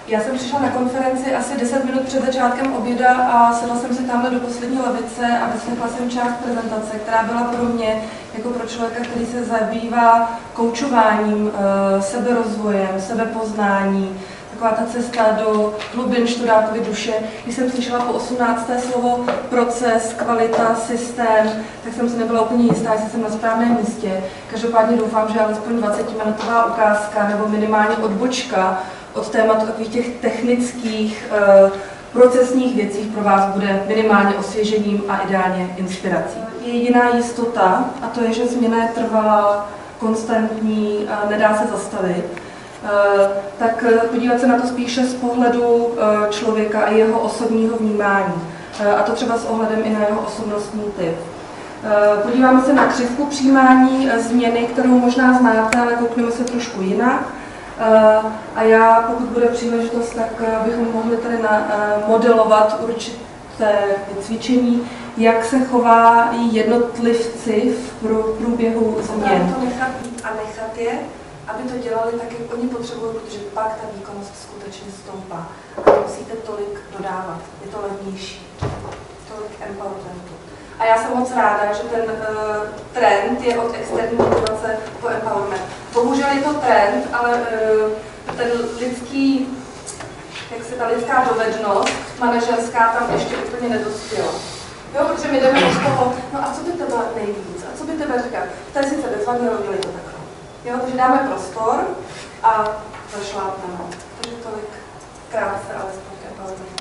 Já jsem přišla na konferenci asi 10 minut před začátkem oběda a sedla jsem si tamhle do poslední lavice a vyslechla jsem část prezentace, která byla pro mě, jako pro člověka, který se zabývá koučováním, seberozvojem, sebepoznání, taková ta cesta do hlubin Študákovy duše. Když jsem slyšela po 18. slovo proces, kvalita, systém, tak jsem si nebyla úplně jistá, jestli jsem na správném místě. Každopádně doufám, že alespoň 20-minutová ukázka nebo minimálně odbočka od tématu takových těch technických, procesních věcí pro vás bude minimálně osvěžením a ideálně inspirací. Je jediná jistota, a to je, že změna je trvalá, konstantní, nedá se zastavit. Tak podívat se na to spíše z pohledu člověka a jeho osobního vnímání. A to třeba s ohledem i na jeho osobnostní typ. Podíváme se na křivku přijímání změny, kterou možná znáte, ale koukneme se trošku jinak. A já, pokud bude příležitost, tak bychom mohli tady modelovat určité cvičení, jak se chová jednotlivci v průběhu změn. To nechat být a nechat je, aby to dělali tak, jak oni potřebují, protože pak ta výkonnost skutečně stoupá. A nemusíte tolik dodávat, je to levnější, tolik empowermentu. A já jsem moc ráda, že ten trend je od externí motivace po empowerment. Bohužel je to trend, ale ten lidský, jak se ta lidská dovednost manažerská tam ještě úplně nedospěla. Jo, protože my jdeme od toho, no a co by tebe nejvíc, a co by tebe říkat? To je sice bezvadně, rodili to takhle. Jo, takže dáme prostor a zašlápneme. Takže tolik krátce, alespoň k empowermentu.